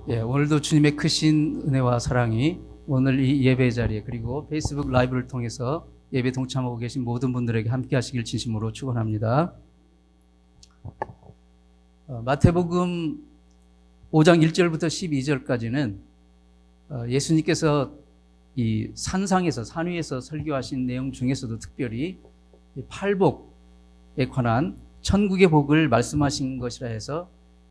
오늘도 주님의 크신 은혜와 사랑이 오늘 이 예배 자리에 그리고 페이스북 라이브를 통해서 예배 동참하고 계신 모든 분들에게 함께 하시길 진심으로 축원합니다. 마태복음 5장 1절부터 12절까지는 예수님께서 이 산상에서 산 위에서 설교하신 내용 중에서도 특별히 팔복에 관한 천국의 복을 말씀하신 것이라 해서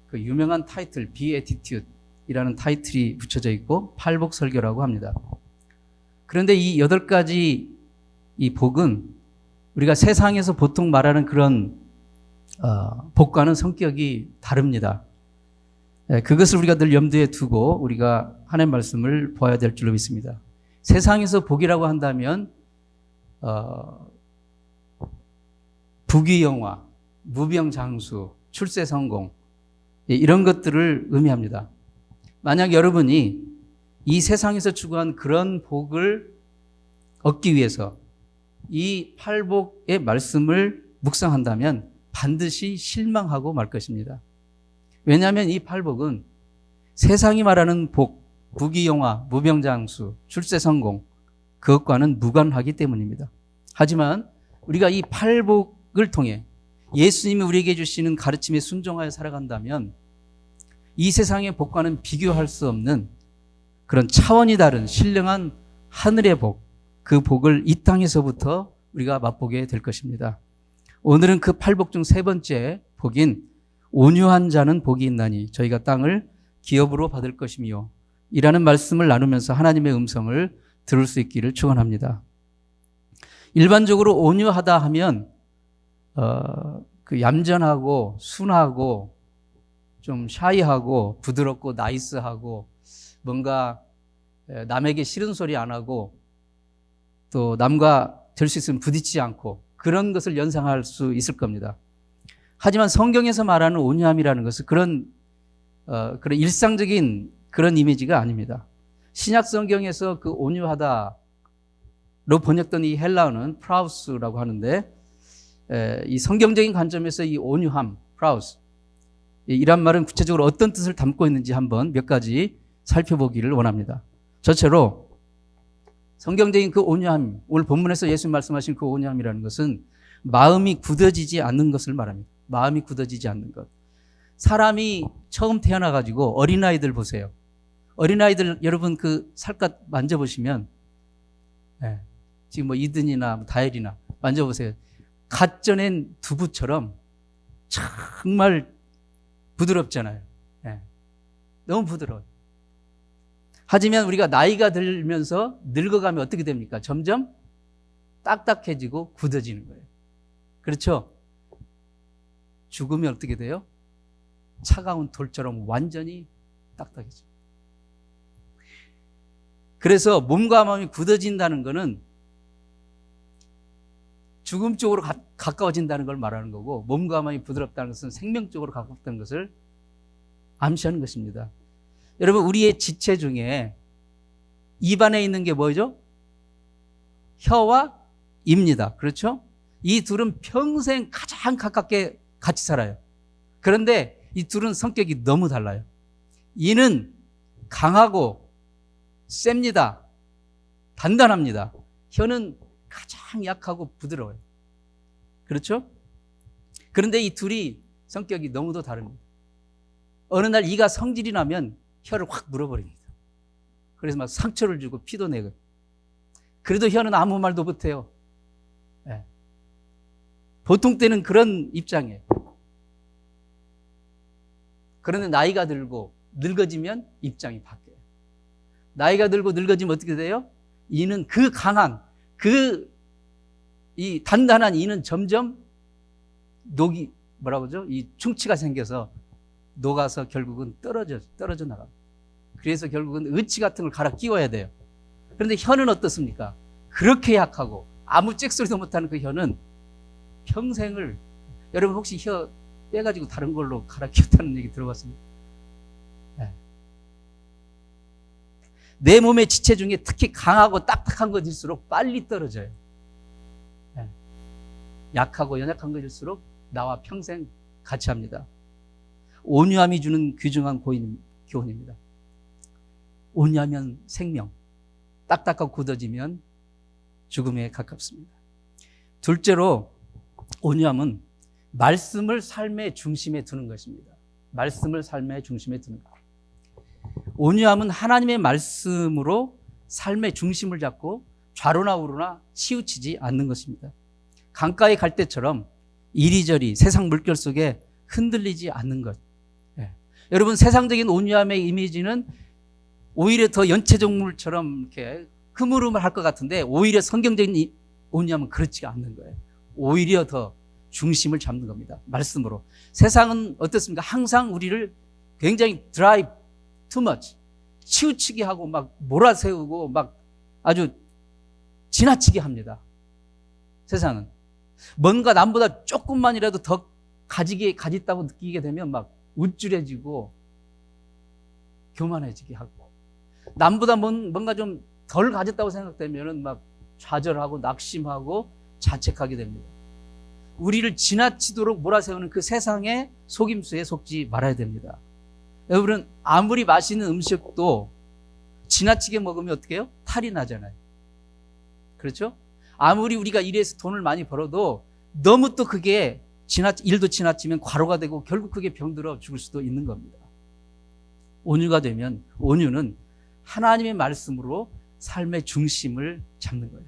그 유명한 타이틀 비에티튜드이라는 타이틀이 붙여져 있고 팔복 설교라고 합니다. 그런데 이 8가지 이 복은 우리가 세상에서 보통 말하는 그런 복과는 성격이 다릅니다. 그것을 우리가 늘 염두에 두고 우리가 하나님 말씀을 보아야 될 줄로 믿습니다. 세상에서 복이라고 한다면 부귀영화, 무병장수, 출세 성공 이런 것들을 의미합니다. 만약 여러분이 이 세상에서 추구한 그런 복을 얻기 위해서 이 팔복의 말씀을 묵상한다면 반드시 실망하고 말 것입니다. 왜냐하면 이 팔복은 세상이 말하는 복, 부귀영화, 무병장수, 출세 성공 그것과는 무관하기 때문입니다. 하지만 우리가 이 팔복을 통해 예수님이 우리에게 주시는 가르침에 순종하여 살아간다면 이 세상의 복과는 비교할 수 없는 그런 차원이 다른 신령한 하늘의 복, 그 복을 이 땅에서부터 우리가 맛보게 될 것입니다. 오늘은 그 팔복 중 3번째 복인 온유한 자는 복이 있나니 저희가 땅을 기업으로 받을 것이며 이라는 말씀을 나누면서 하나님의 음성을 들을 수 있기를 축원합니다. 일반적으로 온유하다 하면 그 얌전하고 순하고 좀 샤이하고 부드럽고 나이스하고 뭔가 남에게 싫은 소리 안 하고 또 남과 될 수 있으면 부딪히지 않고 그런 것을 연상할 수 있을 겁니다. 하지만 성경에서 말하는 온유함이라는 것은 그런 일상적인 그런 이미지가 아닙니다. 신약 성경에서 그 온유하다로 번역된 이 헬라어는 프라우스라고 하는데 이 성경적인 관점에서 이 온유함, 프라우스 이란 말은 구체적으로 어떤 뜻을 담고 있는지 한번 몇 가지 살펴보기를 원합니다. 저체로 성경적인 그 온유함, 오늘 본문에서 예수님 말씀하신 그 온유함이라는 것은 마음이 굳어지지 않는 것을 말합니다. 마음이 굳어지지 않는 것. 사람이 처음 태어나가지고 어린아이들 보세요. 어린아이들 여러분 그 살갗 만져보시면 지금 뭐 이든이나 다엘이나 만져보세요. 갓 쪄낸 두부처럼 정말 부드럽잖아요. 너무 부드러워요. 하지만 우리가 나이가 들면서 늙어가면 어떻게 됩니까? 점점 딱딱해지고 굳어지는 거예요. 그렇죠? 죽으면 어떻게 돼요? 차가운 돌처럼 완전히 딱딱해져요. 그래서 몸과 마음이 굳어진다는 것은 죽음 쪽으로 가까워진다는 걸 말하는 거고 몸과 마음이 부드럽다는 것은 생명 쪽으로 가깝다는 것을 암시하는 것입니다. 여러분 우리의 지체 중에 입안에 있는 게 뭐죠? 혀와 입니다. 그렇죠? 이 둘은 평생 가장 가깝게 같이 살아요. 그런데 이 둘은 성격이 너무 달라요. 이는 강하고 셉니다. 단단합니다. 혀는 가장 약하고 부드러워요. 그렇죠? 그런데 이 둘이 성격이 너무도 다릅니다. 어느 날 이가 성질이 나면 혀를 확 물어버립니다. 그래서 막 상처를 주고 피도 내고. 그래도 혀는 아무 말도 못해요. 보통 때는 그런 입장이에요. 그런데 나이가 들고 늙어지면 입장이 바뀌어요. 나이가 들고 늙어지면 어떻게 돼요? 이는 그 강한 이 단단한 이는 점점 이 충치가 생겨서 녹아서 결국은 떨어져 나가요. 그래서 결국은 의치 같은 걸 갈아 끼워야 돼요. 그런데 혀는 어떻습니까? 그렇게 약하고 아무 잭소리도 못하는 그 혀는 평생을 여러분 혹시 혀 빼가지고 다른 걸로 갈아 끼웠다는 얘기 들어봤습니까? 내 몸의 지체 중에 특히 강하고 딱딱한 것일수록 빨리 떨어져요. 약하고 연약한 것일수록 나와 평생 같이 합니다. 온유함이 주는 귀중한 교훈입니다. 온유하면 생명, 딱딱하고 굳어지면 죽음에 가깝습니다. 둘째로 온유함은 말씀을 삶의 중심에 두는 것입니다. 말씀을 삶의 중심에 두는 것. 온유함은 하나님의 말씀으로 삶의 중심을 잡고 좌로나 우로나 치우치지 않는 것입니다. 강가에 갈 때처럼 이리저리 세상 물결 속에 흔들리지 않는 것. 예. 여러분, 세상적인 온유함의 이미지는 오히려 더 연체동물처럼 이렇게 흐물흐물할 것 같은데, 오히려 성경적인 온유함은 그렇지 않는 거예요. 오히려 더 중심을 잡는 겁니다. 말씀으로. 세상은 어떻습니까? 항상 우리를 굉장히 드라이브, too much, 치우치게 하고 막 몰아세우고 막 아주 지나치게 합니다. 세상은. 뭔가 남보다 조금만이라도 더 가졌다고 느끼게 되면 막 우쭐해지고 교만해지게 하고, 남보다 뭔가 좀 덜 가졌다고 생각되면 막 좌절하고 낙심하고 자책하게 됩니다. 우리를 지나치도록 몰아세우는 그 세상의 속임수에 속지 말아야 됩니다. 여러분, 아무리 맛있는 음식도 지나치게 먹으면 어떻게 해요? 탈이 나잖아요. 그렇죠? 아무리 우리가 일해서 돈을 많이 벌어도 너무 또 그게 일도 지나치면 과로가 되고 결국 그게 병들어 죽을 수도 있는 겁니다. 온유가 되면, 온유는 하나님의 말씀으로 삶의 중심을 잡는 거예요.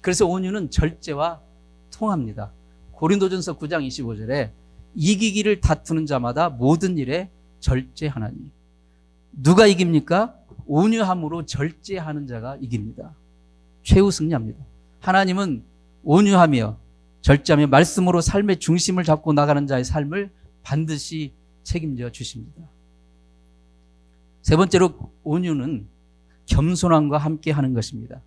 그래서 온유는 절제와 통합니다. 고린도전서 9장 25절에 이기기를 다투는 자마다 모든 일에 절제하나니. 누가 이깁니까? 온유함으로 절제하는 자가 이깁니다. 최후 승리합니다. 하나님은 온유하며 절제하며 말씀으로 삶의 중심을 잡고 나가는 자의 삶을 반드시 책임져 주십니다. 세 번째로 온유는 겸손함과 함께 하는 것입니다.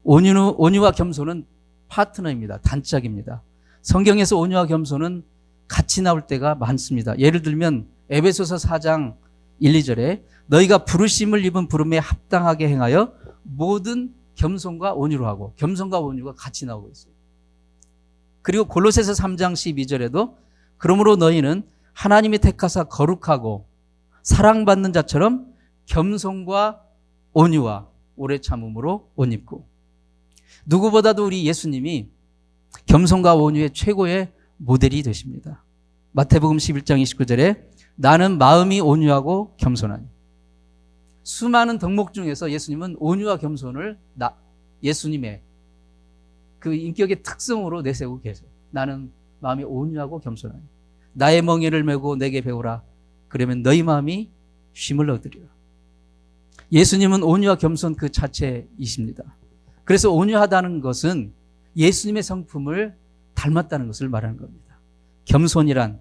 온유와 겸손은 파트너입니다. 단짝입니다. 성경에서 온유와 겸손은 같이 나올 때가 많습니다. 예를 들면 에베소서 4장 1, 2절에 너희가 부르심을 입은 부름에 합당하게 행하여 모든 겸손과 온유로 하고, 겸손과 온유가 같이 나오고 있어요. 그리고 골로새서 3장 12절에도 그러므로 너희는 하나님이 택하사 거룩하고 사랑받는 자처럼 겸손과 온유와 오래 참음으로 옷 입고. 누구보다도 우리 예수님이 겸손과 온유의 최고의 모델이 되십니다. 마태복음 11장 29절에 나는 마음이 온유하고 겸손하니. 수많은 덕목 중에서 예수님은 온유와 겸손을 예수님의 그 인격의 특성으로 내세우고 계세요. 나는 마음이 온유하고 겸손하니 나의 멍에를 메고 내게 배우라. 그러면 너희 마음이 쉼을 얻으리라. 예수님은 온유와 겸손 그 자체이십니다. 그래서 온유하다는 것은 예수님의 성품을 닮았다는 것을 말하는 겁니다. 겸손이란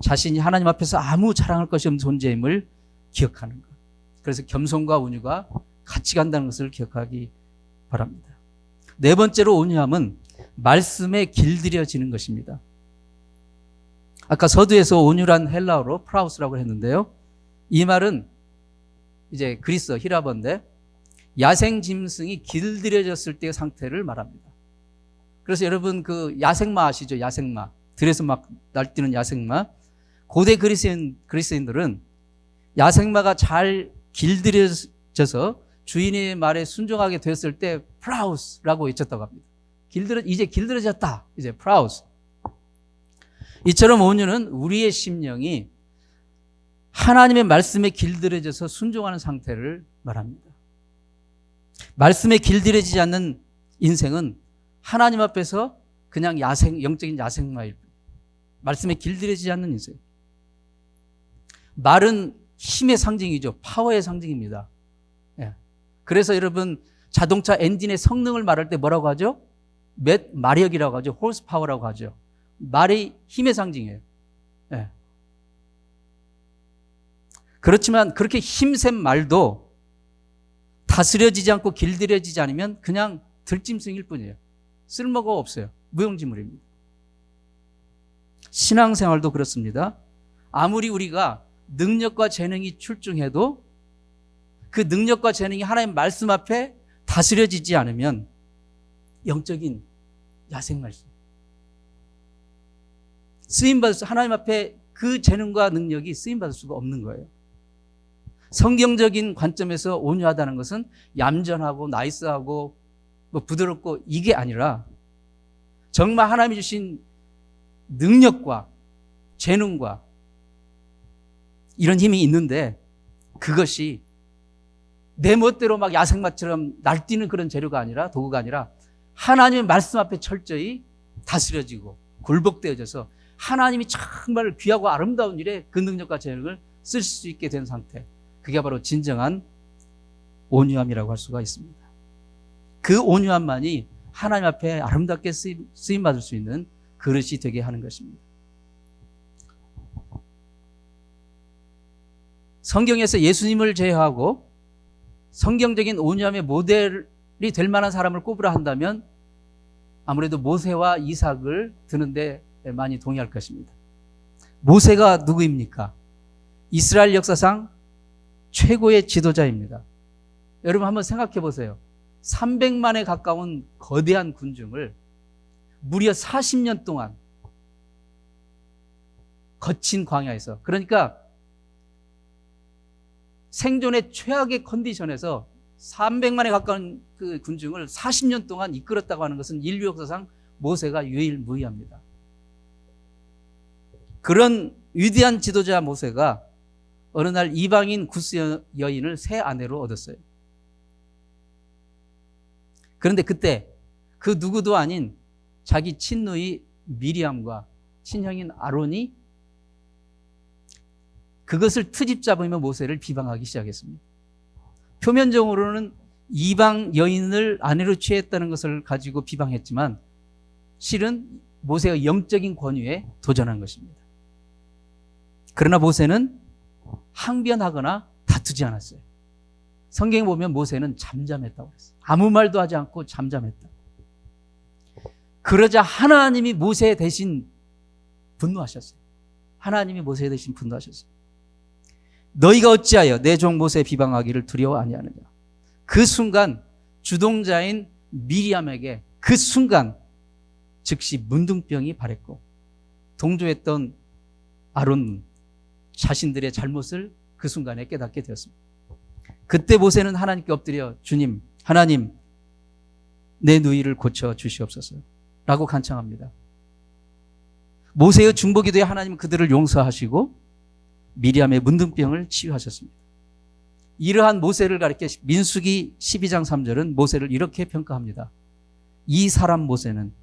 자신이 하나님 앞에서 아무 자랑할 것이 없는 존재임을 기억하는 것. 그래서 겸손과 온유가 같이 간다는 것을 기억하기 바랍니다. 네 번째로 온유함은 말씀에 길들여지는 것입니다. 아까 서두에서 온유란 헬라어로 프라우스라고 했는데요. 이 말은 이제 그리스 히라버인데 야생 짐승이 길들여졌을 때의 상태를 말합니다. 그래서 여러분 그 야생마 아시죠? 야생마. 들에서 막 날뛰는 야생마. 고대 그리스인들은 야생마가 잘 길들여져서 주인의 말에 순종하게 되었을 때 프라우스라고 외쳤다고 합니다. 이제 길들여졌다. 이제 프라우스. 이처럼 온유는 우리의 심령이 하나님의 말씀에 길들여져서 순종하는 상태를 말합니다. 말씀에 길들여지지 않는 인생은 하나님 앞에서 그냥 영적인 야생마일 뿐. 말씀에 길들여지지 않는 인생. 말은 힘의 상징이죠. 파워의 상징입니다. 예. 그래서 여러분 자동차 엔진의 성능을 말할 때 뭐라고 하죠? 마력이라고 하죠. 홀스 파워라고 하죠. 말이 힘의 상징이에요. 예. 그렇지만 그렇게 힘센 말도 다스려지지 않고 길들여지지 않으면 그냥 들짐승일 뿐이에요. 쓸모가 없어요. 무용지물입니다. 신앙생활도 그렇습니다. 아무리 우리가 능력과 재능이 출중해도 그 능력과 재능이 하나님의 말씀 앞에 다스려지지 않으면 영적인 야생 말씀. 쓰임받을 수, 하나님 앞에 그 재능과 능력이 쓰임받을 수가 없는 거예요. 성경적인 관점에서 온유하다는 것은 얌전하고 나이스하고 뭐 부드럽고 이게 아니라 정말 하나님이 주신 능력과 재능과 이런 힘이 있는데 그것이 내 멋대로 막 야생마처럼 날뛰는 그런 재료가 아니라 도구가 아니라 하나님의 말씀 앞에 철저히 다스려지고 굴복되어져서 하나님이 정말 귀하고 아름다운 일에 그 능력과 재능을 쓸 수 있게 된 상태, 그게 바로 진정한 온유함이라고 할 수가 있습니다. 그 온유함만이 하나님 앞에 아름답게 쓰임받을 수 있는 그릇이 되게 하는 것입니다. 성경에서 예수님을 제외하고 성경적인 온유함의 모델이 될 만한 사람을 꼽으라 한다면 아무래도 모세와 이삭을 드는데 많이 동의할 것입니다. 모세가 누구입니까? 이스라엘 역사상 최고의 지도자입니다. 여러분 한번 생각해 보세요. 300만에 가까운 거대한 군중을 무려 40년 동안 거친 광야에서, 그러니까 생존의 최악의 컨디션에서 300만에 가까운 그 군중을 40년 동안 이끌었다고 하는 것은 인류 역사상 모세가 유일무이합니다. 그런 위대한 지도자 모세가 어느 날 이방인 구스 여인을 새 아내로 얻었어요. 그런데 그때 그 누구도 아닌 자기 친누이 미리암과 친형인 아론이 그것을 트집 잡으며 모세를 비방하기 시작했습니다. 표면적으로는 이방 여인을 아내로 취했다는 것을 가지고 비방했지만 실은 모세의 영적인 권위에 도전한 것입니다. 그러나 모세는 항변하거나 다투지 않았어요. 성경에 보면 모세는 잠잠했다고 그랬어요. 아무 말도 하지 않고 잠잠했다. 그러자 하나님이 모세 대신 분노하셨어요. 하나님이 모세 대신 분노하셨어요. 너희가 어찌하여 내 종 모세 비방하기를 두려워 아니하느냐. 그 순간 주동자인 미리암에게 그 순간 즉시 문둥병이 발했고 동조했던 아론 자신들의 잘못을 그 순간에 깨닫게 되었습니다. 그때 모세는 하나님께 엎드려 주님, 하나님 내 누이를 고쳐 주시옵소서 라고 간청합니다. 모세의 중보기도에 하나님은 그들을 용서하시고 미리암의 문둥병을 치유하셨습니다. 이러한 모세를 가리켜 민수기 12장 3절은 모세를 이렇게 평가합니다. 이 사람 모세는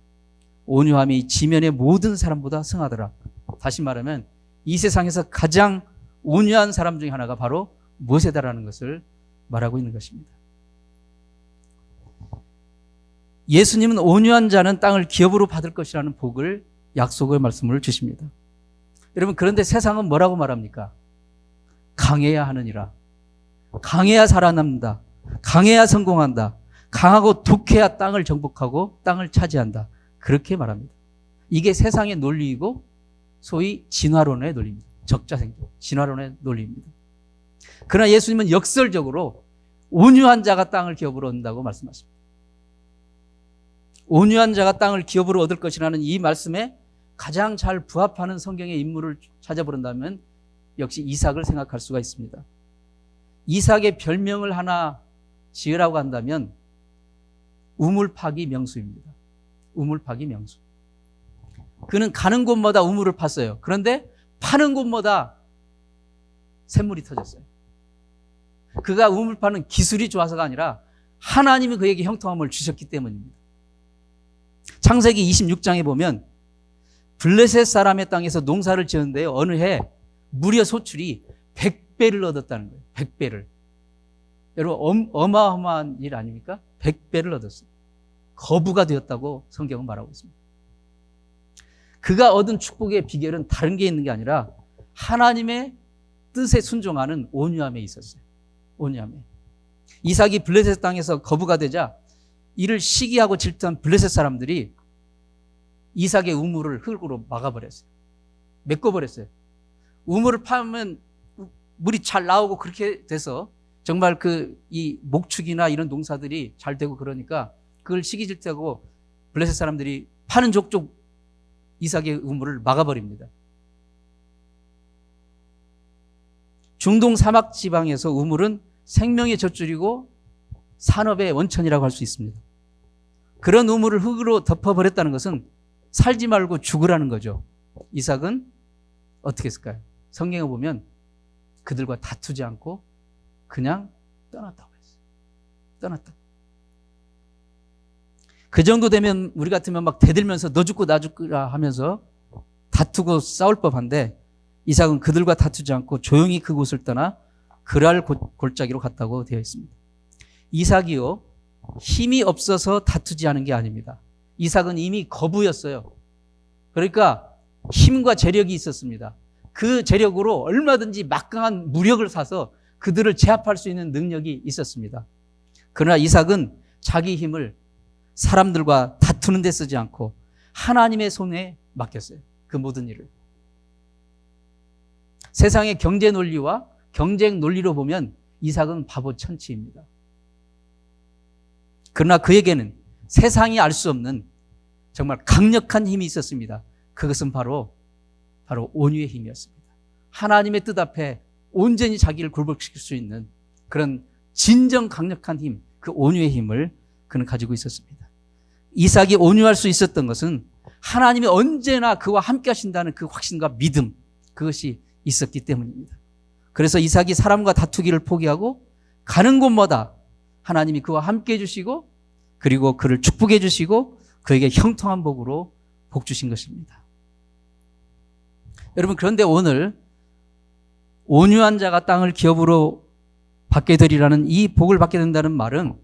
온유함이 지면의 모든 사람보다 승하더라. 다시 말하면 이 세상에서 가장 온유한 사람 중에 하나가 바로 모세다라는 것을 말하고 있는 것입니다. 예수님은 온유한 자는 땅을 기업으로 받을 것이라는 복을 약속의 말씀을 주십니다. 여러분, 그런데 세상은 뭐라고 말합니까? 강해야 하느니라. 강해야 살아남는다. 강해야 성공한다. 강하고 독해야 땅을 정복하고 땅을 차지한다. 그렇게 말합니다. 이게 세상의 논리이고 소위 진화론의 논리입니다. 적자생존, 진화론의 논리입니다. 그러나 예수님은 역설적으로 온유한 자가 땅을 기업으로 얻는다고 말씀하십니다. 온유한 자가 땅을 기업으로 얻을 것이라는 이 말씀에 가장 잘 부합하는 성경의 인물을 찾아보는다면 역시 이삭을 생각할 수가 있습니다. 이삭의 별명을 하나 지으라고 한다면 우물파기 명수입니다. 우물파기 명수. 그는 가는 곳마다 우물을 팠어요. 그런데 파는 곳마다 샘물이 터졌어요. 그가 우물 파는 기술이 좋아서가 아니라 하나님이 그에게 형통함을 주셨기 때문입니다. 창세기 26장에 보면 블레셋 사람의 땅에서 농사를 지었는데요. 어느 해 무려 소출이 100배를 얻었다는 거예요. 100배를. 여러분 어마어마한 일 아닙니까? 100배를 얻었어요. 거부가 되었다고 성경은 말하고 있습니다. 그가 얻은 축복의 비결은 다른 게 있는 게 아니라 하나님의 뜻에 순종하는 온유함에 있었어요. 온유함에. 이삭이 블레셋 땅에서 거부가 되자 이를 시기하고 질투한 블레셋 사람들이 이삭의 우물을 흙으로 막아버렸어요. 메꿔버렸어요. 우물을 파면 물이 잘 나오고 그렇게 돼서 정말 이 목축이나 이런 농사들이 잘 되고 그러니까 그걸 시기 질투하고 블레셋 사람들이 파는 족족 이삭의 우물을 막아버립니다. 중동 사막 지방에서 우물은 생명의 젖줄이고 산업의 원천이라고 할 수 있습니다. 그런 우물을 흙으로 덮어버렸다는 것은 살지 말고 죽으라는 거죠. 이삭은 어떻게 했을까요? 성경에 보면 그들과 다투지 않고 그냥 떠났다고 했어요. 떠났다. 그 정도 되면 우리 같으면 막 대들면서 너 죽고 나 죽으라 하면서 다투고 싸울 법한데 이삭은 그들과 다투지 않고 조용히 그곳을 떠나 그랄 골짜기로 갔다고 되어 있습니다. 이삭이요, 힘이 없어서 다투지 않은 게 아닙니다. 이삭은 이미 거부였어요. 그러니까 힘과 재력이 있었습니다. 그 재력으로 얼마든지 막강한 무력을 사서 그들을 제압할 수 있는 능력이 있었습니다. 그러나 이삭은 자기 힘을 사람들과 다투는 데 쓰지 않고 하나님의 손에 맡겼어요. 그 모든 일을. 세상의 경제 논리와 경쟁 논리로 보면 이삭은 바보 천치입니다. 그러나 그에게는 세상이 알 수 없는 정말 강력한 힘이 있었습니다. 그것은 바로 온유의 힘이었습니다. 하나님의 뜻 앞에 온전히 자기를 굴복시킬 수 있는 그런 진정 강력한 힘, 그 온유의 힘을 그는 가지고 있었습니다. 이삭이 온유할 수 있었던 것은 하나님이 언제나 그와 함께 하신다는 그 확신과 믿음, 그것이 있었기 때문입니다. 그래서 이삭이 사람과 다투기를 포기하고 가는 곳마다 하나님이 그와 함께 해주시고 그리고 그를 축복해 주시고 그에게 형통한 복으로 복 주신 것입니다. 여러분, 그런데 오늘 온유한 자가 땅을 기업으로 받게 되리라는 이 복을 받게 된다는 말은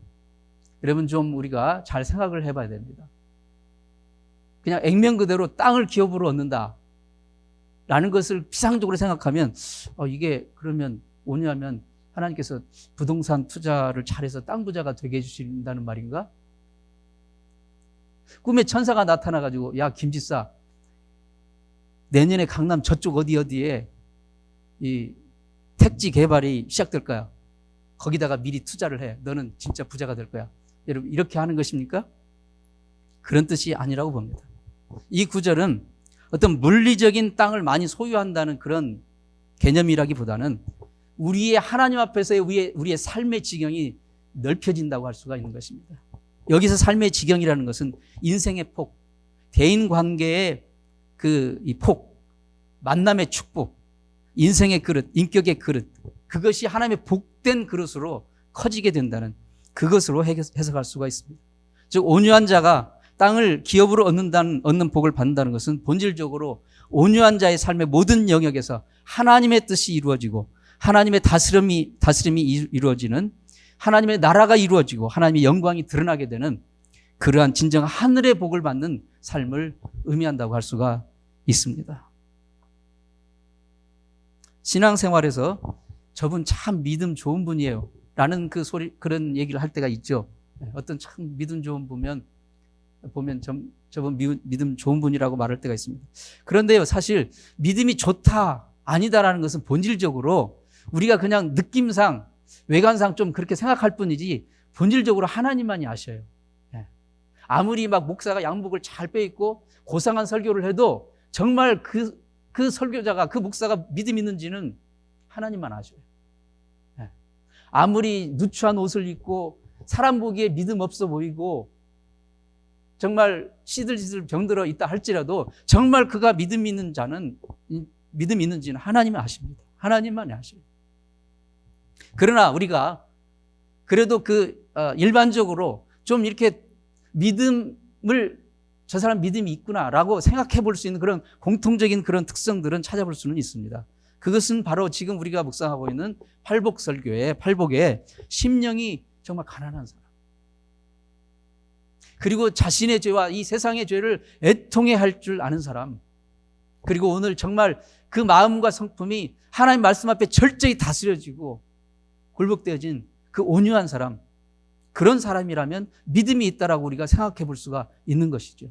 여러분 좀 우리가 잘 생각을 해봐야 됩니다. 그냥 액면 그대로 땅을 기업으로 얻는다 라는 것을 피상적으로 생각하면 이게 그러면 온유하면 하나님께서 부동산 투자를 잘해서 땅 부자가 되게 해주신다는 말인가? 꿈에 천사가 나타나가지고 야 김지사 내년에 강남 저쪽 어디에 이 택지 개발이 시작될 거야. 거기다가 미리 투자를 해. 너는 진짜 부자가 될 거야. 여러분 이렇게 하는 것입니까? 그런 뜻이 아니라고 봅니다. 이 구절은 어떤 물리적인 땅을 많이 소유한다는 그런 개념이라기보다는 우리의 하나님 앞에서의 우리의 삶의 지경이 넓혀진다고 할 수가 있는 것입니다. 여기서 삶의 지경이라는 것은 인생의 폭, 대인 관계의 이 폭, 만남의 축복, 인생의 그릇, 인격의 그릇, 그것이 하나님의 복된 그릇으로 커지게 된다는 그것으로 해석할 수가 있습니다. 즉 온유한 자가 땅을 기업으로 얻는 복을 받는다는 것은 본질적으로 온유한 자의 삶의 모든 영역에서 하나님의 뜻이 이루어지고 하나님의 다스림이 이루어지는 하나님의 나라가 이루어지고 하나님의 영광이 드러나게 되는 그러한 진정 하늘의 복을 받는 삶을 의미한다고 할 수가 있습니다. 신앙생활에서 저분 참 믿음 좋은 분이에요 라는 그런 얘기를 할 때가 있죠. 어떤 참 믿음 좋은 보면 저분 믿음 좋은 분이라고 말할 때가 있습니다. 그런데요, 사실 믿음이 좋다 아니다라는 것은 본질적으로 우리가 그냥 느낌상 외관상 좀 그렇게 생각할 뿐이지 본질적으로 하나님만이 아셔요. 아무리 막 목사가 양복을 잘 빼입고 고상한 설교를 해도 정말 그 설교자가 그 목사가 믿음 있는지는 하나님만 아셔요. 아무리 누추한 옷을 입고 사람 보기에 믿음 없어 보이고 정말 시들시들 병들어 있다 할지라도 정말 그가 믿음 있는지는 하나님은 아십니다. 하나님만이 아셔요. 그러나 우리가 그래도 일반적으로 좀 이렇게 믿음을 저 사람 믿음이 있구나라고 생각해 볼 수 있는 그런 공통적인 그런 특성들은 찾아볼 수는 있습니다. 그것은 바로 지금 우리가 묵상하고 있는 팔복설교의 팔복의 심령이 정말 가난한 사람. 그리고 자신의 죄와 이 세상의 죄를 애통해 할 줄 아는 사람. 그리고 오늘 정말 그 마음과 성품이 하나님 말씀 앞에 철저히 다스려지고 굴복되어진 그 온유한 사람. 그런 사람이라면 믿음이 있다라고 우리가 생각해 볼 수가 있는 것이죠.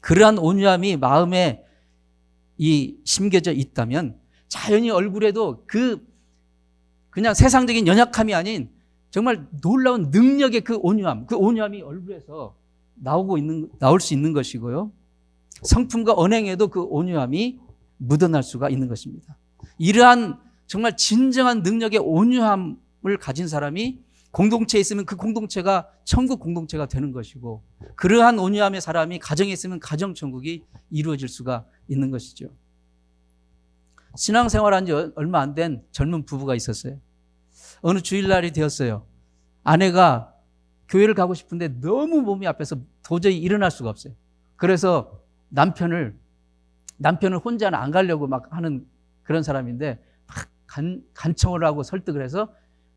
그러한 온유함이 마음에 심겨져 있다면 자연히 얼굴에도 그냥 세상적인 연약함이 아닌 정말 놀라운 능력의 그 온유함이 얼굴에서 나올 수 있는 것이고요. 성품과 언행에도 그 온유함이 묻어날 수가 있는 것입니다. 이러한 정말 진정한 능력의 온유함을 가진 사람이 공동체에 있으면 그 공동체가 천국 공동체가 되는 것이고, 그러한 온유함의 사람이 가정에 있으면 가정 천국이 이루어질 수가 있는 것이죠. 신앙생활한 지 얼마 안 된 젊은 부부가 있었어요. 어느 주일날이 되었어요. 아내가 교회를 가고 싶은데 너무 몸이 아파서 도저히 일어날 수가 없어요. 그래서 남편을 혼자는 안 가려고 막 하는 그런 사람인데, 막 간청을 하고 설득을 해서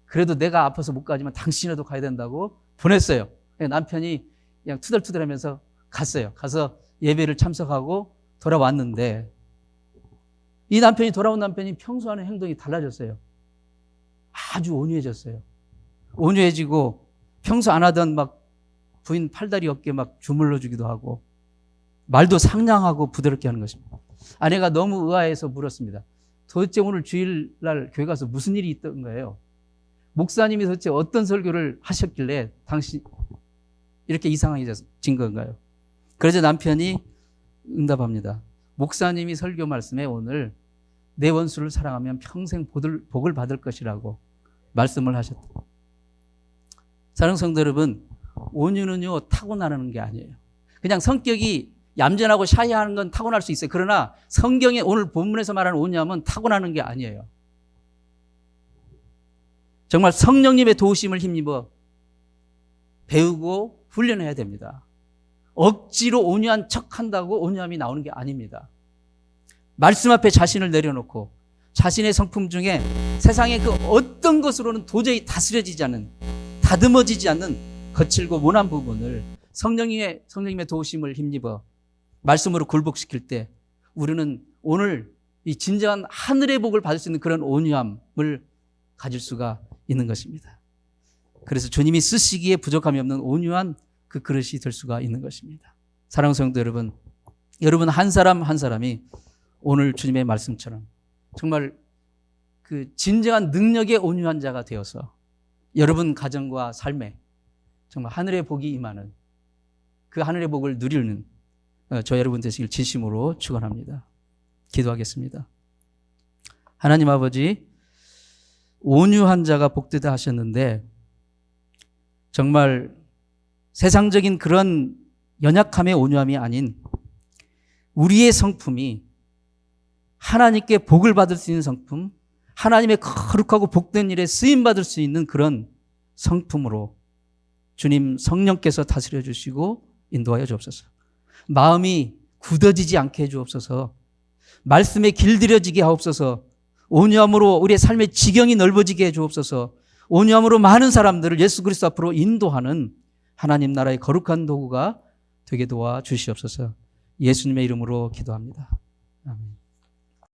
그래도 내가 아파서 못 가지만 당신이라도 가야 된다고 보냈어요. 남편이 그냥 투덜투덜하면서 갔어요. 가서 예배를 참석하고 돌아왔는데, 이 남편이 돌아온 남편이 평소와는 행동이 달라졌어요. 아주 온유해졌어요. 온유해지고 평소 안 하던 막 부인 팔다리 어깨 막 주물러 주기도 하고 말도 상냥하고 부드럽게 하는 것입니다. 아내가 너무 의아해서 물었습니다. 도대체 오늘 주일날 교회 가서 무슨 일이 있던 거예요? 목사님이 도대체 어떤 설교를 하셨길래 당신 이렇게 이상해진 건가요? 그래서 남편이 응답합니다. 목사님이 설교 말씀에 오늘 내 원수를 사랑하면 평생 복을 받을 것이라고 말씀을 하셨다. 사랑하는 성도 여러분, 온유는요 타고나는 게 아니에요. 그냥 성격이 얌전하고 샤이하는 건 타고날 수 있어요. 그러나 성경에 오늘 본문에서 말하는 온유함은 타고나는 게 아니에요. 정말 성령님의 도우심을 힘입어 배우고 훈련해야 됩니다. 억지로 온유한 척한다고 온유함이 나오는 게 아닙니다. 말씀 앞에 자신을 내려놓고 자신의 성품 중에 세상의 그 어떤 것으로는 도저히 다스려지지 않는, 다듬어지지 않는 거칠고 모난 부분을 성령님의 도우심을 힘입어 말씀으로 굴복시킬 때 우리는 오늘 이 진정한 하늘의 복을 받을 수 있는 그런 온유함을 가질 수가 있는 것입니다. 그래서 주님이 쓰시기에 부족함이 없는 온유한 그 그릇이 될 수가 있는 것입니다. 사랑하는 성도 여러분, 여러분 한 사람 한 사람이 오늘 주님의 말씀처럼 정말 그 진정한 능력의 온유한 자가 되어서 여러분 가정과 삶에 정말 하늘의 복이 임하는 그 하늘의 복을 누리는 저 여러분 되시길 진심으로 축원합니다. 기도하겠습니다. 하나님 아버지, 온유한 자가 복되다 하셨는데 정말 세상적인 그런 연약함의 온유함이 아닌 우리의 성품이 하나님께 복을 받을 수 있는 성품, 하나님의 거룩하고 복된 일에 쓰임받을 수 있는 그런 성품으로 주님 성령께서 다스려 주시고 인도하여 주옵소서. 마음이 굳어지지 않게 해 주옵소서. 말씀에 길들여지게 하옵소서. 온유함으로 우리의 삶의 지경이 넓어지게 해 주옵소서. 온유함으로 많은 사람들을 예수 그리스도 앞으로 인도하는 하나님 나라의 거룩한 도구가 되게 도와 주시옵소서. 예수님의 이름으로 기도합니다. 아멘.